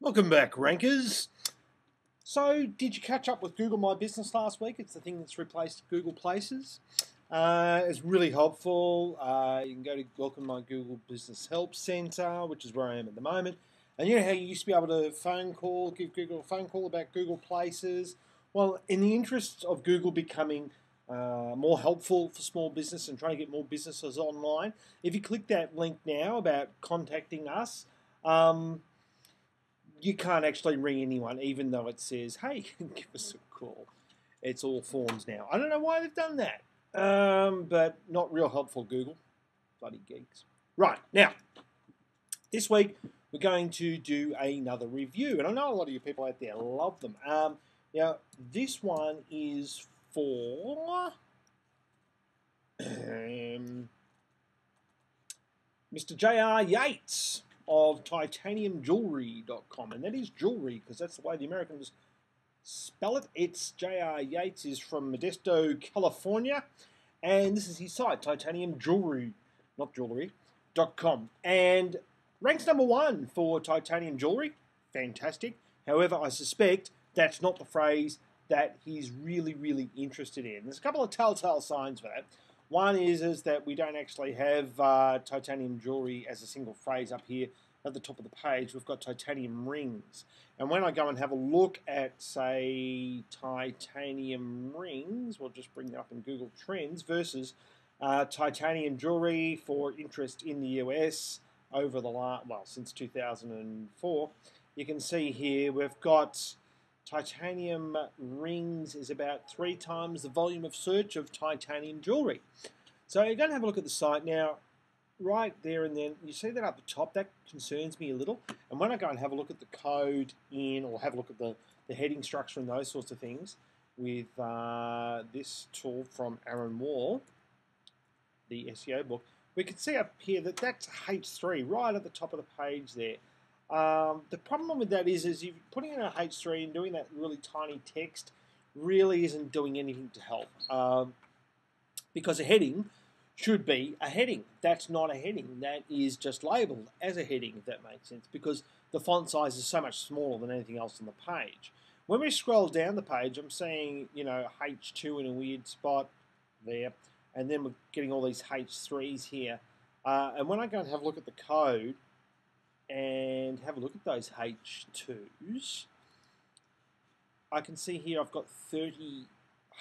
Welcome back, Rankers. So, did you catch up with Google My Business last week? It's the thing that's replaced Google Places. It's really helpful. You can go to Welcome My Google Business Help Center, which is where I am at the moment. And you know how you used to be able to give Google a phone call about Google Places? Well, in the interests of Google becoming more helpful for small business and trying to get more businesses online, if you click that link now about contacting us, you can't actually ring anyone, even though it says, hey, give us a call. It's all forms now. I don't know why they've done that, but not real helpful, Google. Bloody geeks. Right, now, this week we're going to do another review, and I know a lot of you people out there love them. Now, this one is for Mr. J.R. Yates of titaniumjewelry.com, and that is jewelry because that's the way the Americans spell it. It's J.R. Yates is from Modesto, California, and this is his site, titaniumjewelry.com, and ranks number 1 for titanium jewelry. Fantastic. However, I suspect that's not the phrase that he's really interested in. There's a couple of telltale signs for that. One is that we don't actually have titanium jewelry as a single phrase up here at the top of the page. We've got titanium rings. And when I go and have a look at, say, titanium rings, we'll just bring that up in Google Trends, versus titanium jewelry for interest in the US over the last, well, since 2004. You can see here we've got titanium rings is about 3 times the volume of search of titanium jewelry. So you're going to have a look at the site now. Right there and then, you see that up the top, that concerns me a little. And when I go and have a look at the code in, or have a look at the heading structure and those sorts of things with this tool from Aaron Wall, the SEO book, we can see up here that that's H3 right at the top of the page there. The problem with that is you're putting in a H3 and doing that really tiny text really isn't doing anything to help. Because a heading should be a heading. That's not a heading. That is just labeled as a heading, if that makes sense, because the font size is so much smaller than anything else on the page. When we scroll down the page, I'm seeing, H2 in a weird spot there, and then we're getting all these H3s here. And when I go and have a look at the code, and have a look at those H2s, I can see here I've got 30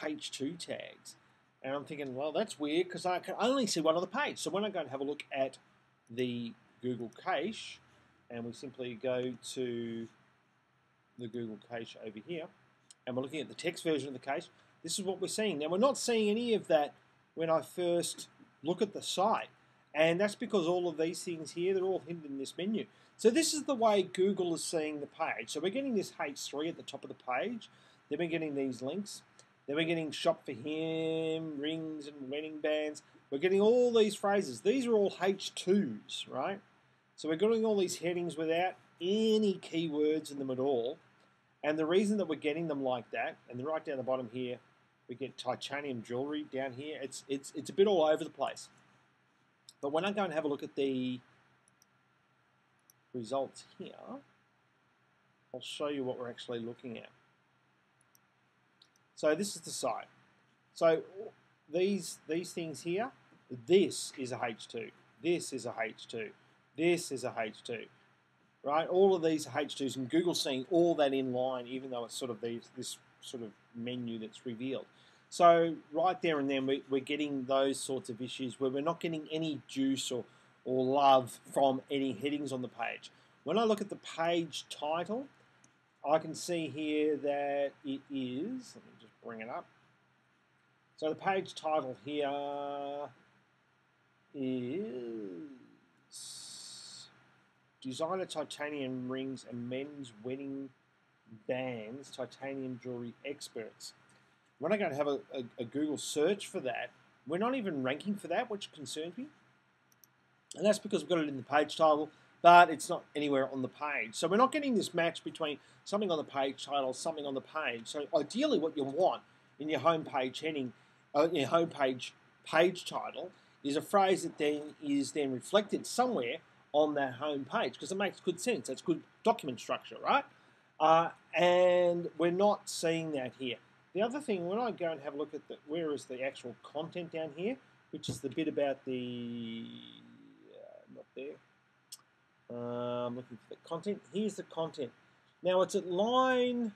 H2 tags. And I'm thinking, well, that's weird because I can only see one on the page. So when I go and have a look at the Google cache, and we simply go to the Google cache over here, and we're looking at the text version of the cache, this is what we're seeing. Now, we're not seeing any of that when I first look at the site. And that's because all of these things here, they're all hidden in this menu. So this is the way Google is seeing the page. So we're getting this H3 at the top of the page. Then we're getting these links. Then we're getting shop for him, rings and wedding bands. We're getting all these phrases. These are all H2s, right? So we're getting all these headings without any keywords in them at all. And the reason that we're getting them like that, and then right down the bottom here, we get titanium jewelry down here. It's a bit all over the place. But when I go and have a look at the results here, I'll show you what we're actually looking at. So this is the site. So these things here, this is a H2, this is a H2, this is a H2, right? All of these are H2s, and Google's seeing all that in line, even though it's sort of this sort of menu that's revealed. So right there and then we're getting those sorts of issues where we're not getting any juice or love from any headings on the page. When I look at the page title, I can see here that it is, let me just bring it up. So the page title here is Designer Titanium Rings and Men's Wedding Bands Titanium Jewelry Experts. When I go and have a Google search for that, we're not even ranking for that, which concerns me. And that's because we've got it in the page title, but it's not anywhere on the page. So we're not getting this match between something on the page title, something on the page. So ideally what you want in your homepage heading, your homepage page title, is a phrase that then is reflected somewhere on that home page because it makes good sense. That's good document structure, right? And we're not seeing that here. The other thing, when I go and have a look at where is the actual content down here, which is the bit about the, not there, I'm looking for the content. Here's the content. Now it's at line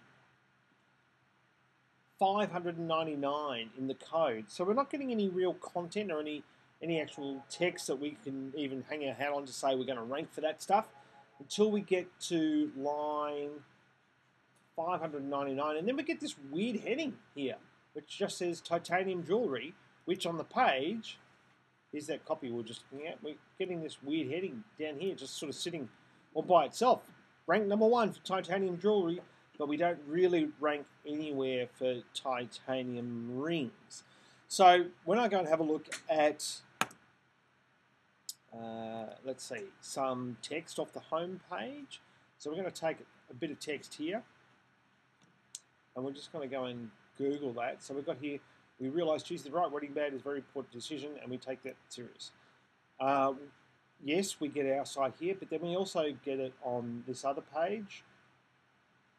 599 in the code. So we're not getting any real content or any actual text that we can even hang our hat on to say we're going to rank for that stuff until we get to line 599. And then we get this weird heading here, which just says titanium jewelry, which on the page is that copy we're just looking at. We're getting this weird heading down here, just sort of sitting all by itself. Ranked number 1 for titanium jewelry, but we don't really rank anywhere for titanium rings. So when I go and have a look at, let's see, some text off the home page. So we're going to take a bit of text here, and we're just going to go and Google that. So we've got here, we realise choosing the right wedding band is a very important decision, and we take that serious. Yes, we get our site here, but then we also get it on this other page,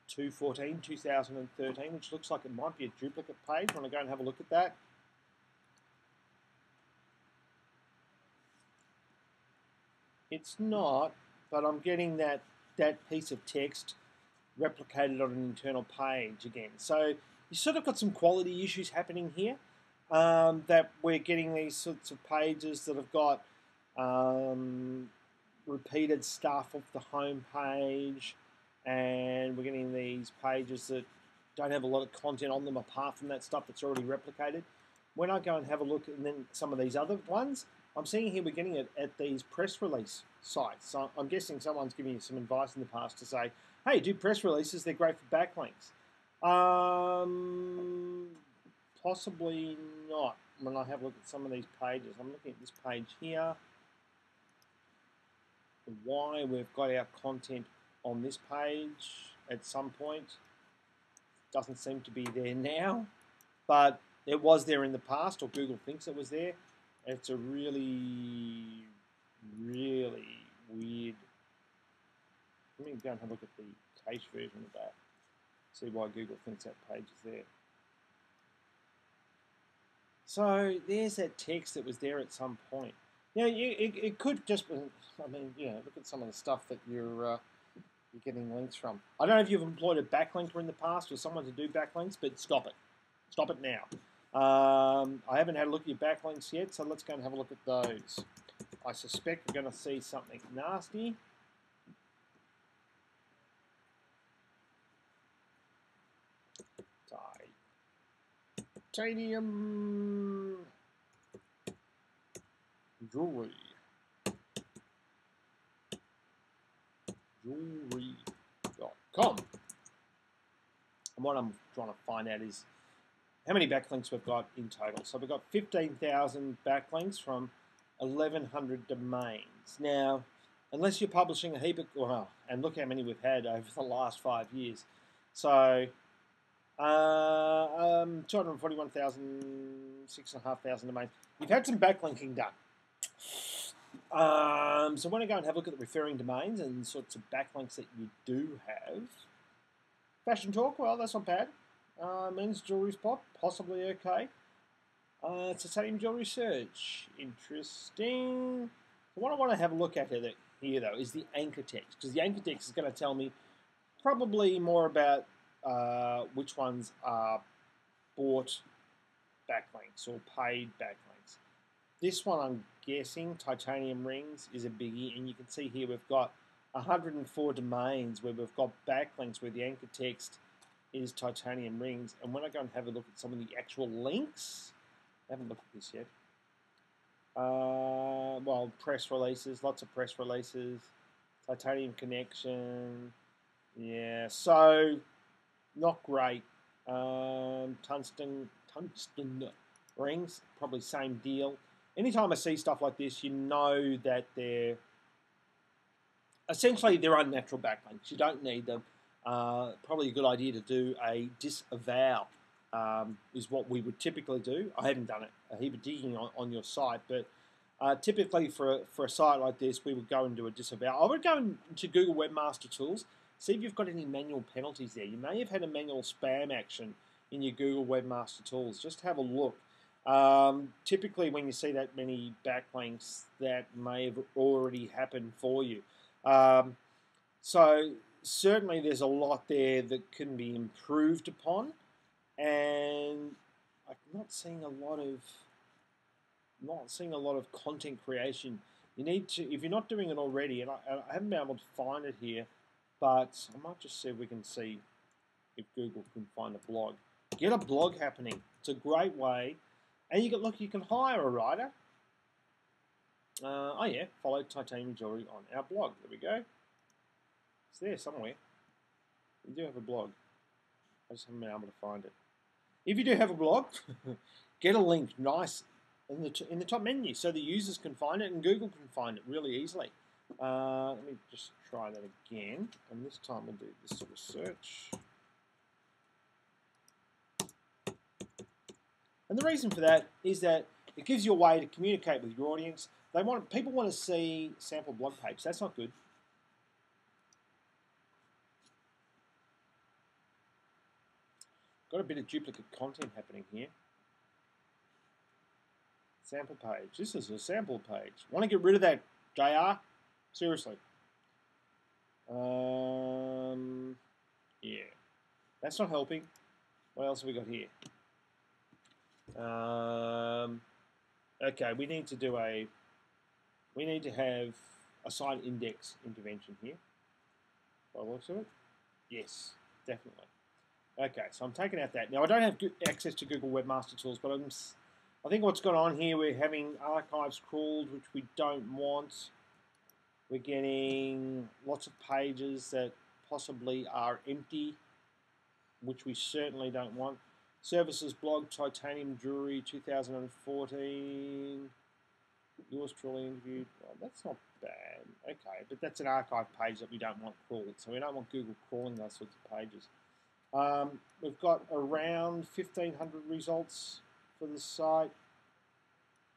2013, which looks like it might be a duplicate page. I want to go and have a look at that. It's not, but I'm getting that piece of text replicated on an internal page again. So you sort of got some quality issues happening here, that we're getting these sorts of pages that have got repeated stuff off the home page, and we're getting these pages that don't have a lot of content on them apart from that stuff that's already replicated. When I go and have a look at then some of these other ones, I'm seeing here we're getting it at these press release sites. So I'm guessing someone's giving you some advice in the past to say, hey, do press releases, they're great for backlinks. Possibly not when I have a look at some of these pages. I'm looking at this page here. Why we've got our content on this page at some point doesn't seem to be there now, but it was there in the past, or Google thinks it was there. It's a really, really weird. Let me go and have a look at the cache version of that. See why Google thinks that page is there. So there's that text that was there at some point. Now, it could just, I mean, you know, look at some of the stuff that you're getting links from. I don't know if you've employed a backlinker in the past or someone to do backlinks, but stop it. Stop it now. I haven't had a look at your backlinks yet, so let's go and have a look at those. I suspect we're going to see something nasty. Titanium jewelry. Jewelry.com. And what I'm trying to find out is how many backlinks we've got in total. So we've got 15,000 backlinks from 1,100 domains. Now, unless you're publishing a heap of, well, and look how many we've had over the last 5 years. So 241,000, 6,500 domains. You've had some backlinking done. So when I go and have a look at the referring domains and sorts of backlinks that you do have, Fashion Talk, well, that's not bad. Men's Jewelry Spot, possibly okay. Titanium Jewelry Search, interesting. So what I want to have a look at here though, is the anchor text, because the anchor text is going to tell me probably more about which ones are bought backlinks or paid backlinks. This one, I'm guessing, titanium rings, is a biggie, and you can see here we've got 104 domains where we've got backlinks where the anchor text is titanium rings. And when I go and have a look at some of the actual links, I haven't looked at this yet. Well, press releases, lots of press releases, titanium connection, yeah, so not great. Tungsten rings, probably same deal. Anytime I see stuff like this, you know that they're unnatural backlinks. You don't need them. Probably a good idea to do a disavow is what we would typically do. I haven't done it a heap of digging on your site, but Typically, for a site like this, we would go and do a disavow. I would go into Google Webmaster Tools, see if you've got any manual penalties there. You may have had a manual spam action in your Google Webmaster Tools. Just have a look. Typically, when you see that many backlinks, that may have already happened for you. So certainly, there's a lot there that can be improved upon, and I'm not seeing a lot of content creation. You need to, if you're not doing it already, and I haven't been able to find it here, but I might just see if we can see if Google can find a blog. Get a blog happening. It's a great way, and you can hire a writer. Oh yeah, follow Titanium Jewelry on our blog. There we go. It's there somewhere. We do have a blog. I just haven't been able to find it. If you do have a blog, get a link nice in the top menu so the users can find it and Google can find it really easily. Let me just try that again, and this time we'll do this sort of search. And the reason for that is that it gives you a way to communicate with your audience. People want to see sample blog page. That's not good. Got a bit of duplicate content happening here. Sample page. This is a sample page. Want to get rid of that, JR? Seriously. Yeah. That's not helping. What else have we got here? Okay, we need to have a site index intervention here. By the looks of it. Yes, definitely. Okay, so I'm taking out that. Now, I don't have access to Google Webmaster Tools, but I think what's gone on here, we're having archives crawled, which we don't want. We're getting lots of pages that possibly are empty, which we certainly don't want. Services blog, Titanium Jewelry 2014. Yours truly interviewed. Well, that's not bad. Okay, but that's an archive page that we don't want crawled, so we don't want Google crawling those sorts of pages. We've got around 1,500 results for the site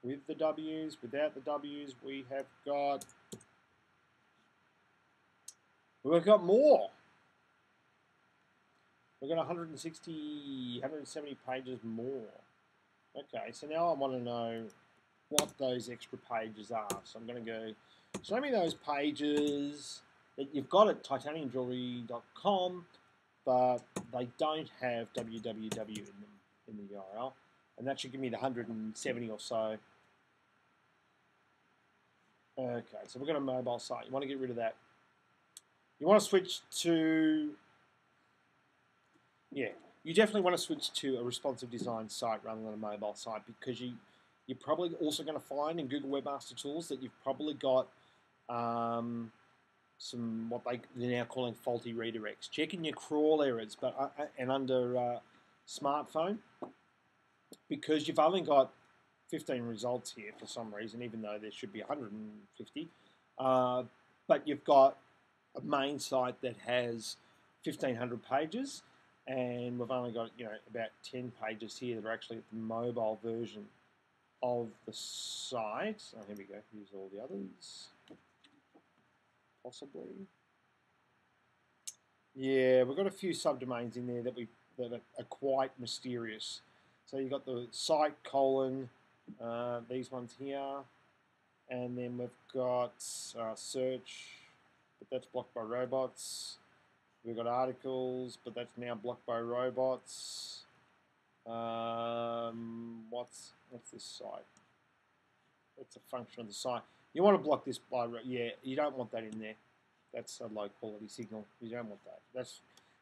with the W's. Without the W's, we've got more. We've got 160, 170 pages more. Okay, so now I want to know what those extra pages are. So I'm going to go, show me those pages that you've got at titaniumjewelry.com, but they don't have www in the URL, and that should give me the 170 or so. Okay, so we've got a mobile site. You want to get rid of that. You want to switch to, yeah, you definitely want to switch to a responsive design site rather than a mobile site, because you're probably also going to find in Google Webmaster Tools that you've probably got some what they're now calling faulty redirects. Checking your crawl errors, and under smartphone, because you've only got 15 results here for some reason, even though there should be 150. But you've got a main site that has 1,500 pages, and we've only got about 10 pages here that are actually at the mobile version of the site. Oh, here we go. Here's all the others. Possibly. Yeah, we've got a few subdomains in there that are quite mysterious. So you've got the site : these ones here, and then we've got search, but that's blocked by robots. We've got articles, but that's now blocked by robots. What's this site? That's a function of the site. You want to block this by, yeah, you don't want that in there. That's a low quality signal. You don't want that.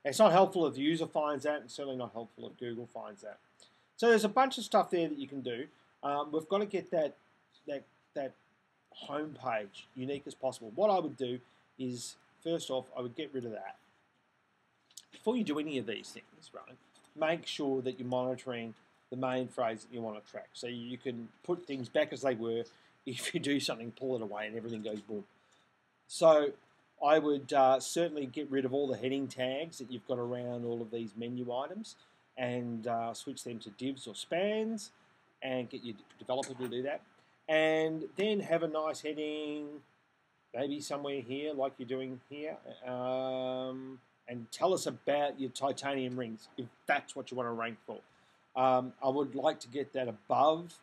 It's not helpful if the user finds that, and certainly not helpful if Google finds that. So there's a bunch of stuff there that you can do. We've got to get that home page unique as possible. What I would do is, first off, I would get rid of that. Before you do any of these things, right, make sure that you're monitoring the main phrase that you want to track. So you can put things back as they were. If you do something, pull it away and everything goes boom. So I would certainly get rid of all the heading tags that you've got around all of these menu items, and switch them to divs or spans, and get your developer to do that. and then have a nice heading, maybe somewhere here like you're doing here, and tell us about your titanium rings if that's what you want to rank for. I would like to get that above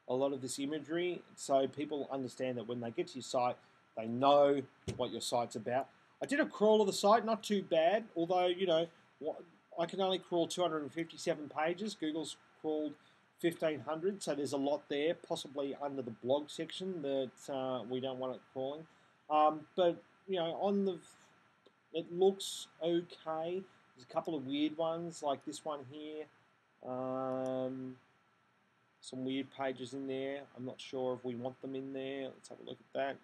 a lot of this imagery so people understand that when they get to your site, they know what your site's about. I did a crawl of the site, not too bad, although, you know, I can only crawl 257 pages. Google's crawled 1,500, so there's a lot there, possibly under the blog section that we don't want it crawling. But, you know, it looks okay. There's a couple of weird ones, like this one here. Some weird pages in there. I'm not sure if we want them in there. Let's have a look at that.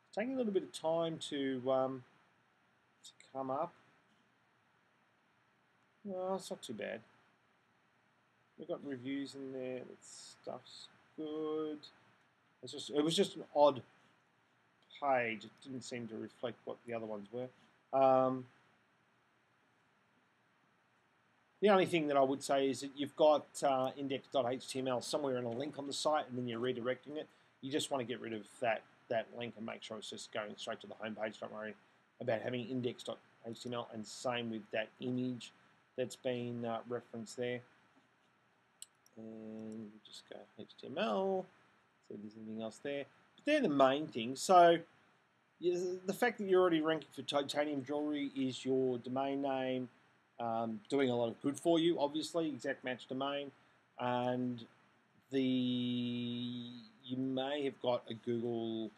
It's taking a little bit of time to come up. No, it's not too bad. We've got reviews in there. That stuff's good. It was just an odd page. It didn't seem to reflect what the other ones were. The only thing that I would say is that you've got index.html somewhere in a link on the site, and then you're redirecting it. You just want to get rid of that link and make sure it's just going straight to the home page. Don't worry about having index.html, and same with that image that's been referenced there. And just go HTML, see if there's anything else there. But they're the main things. So the fact that you're already ranking for titanium jewelry is your domain name, doing a lot of good for you, obviously, exact match domain. And you may have got a Google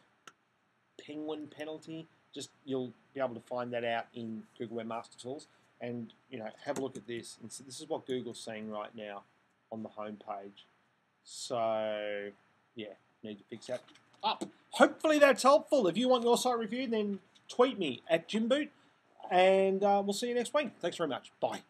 Penguin penalty. Just you'll be able to find that out in Google Webmaster Tools. And, you know, have a look at this. And so this is what Google's saying right now on the home page. So, yeah, need to fix that up. Hopefully that's helpful. If you want your site reviewed, then tweet me at JimBoot. And we'll see you next week. Thanks very much. Bye.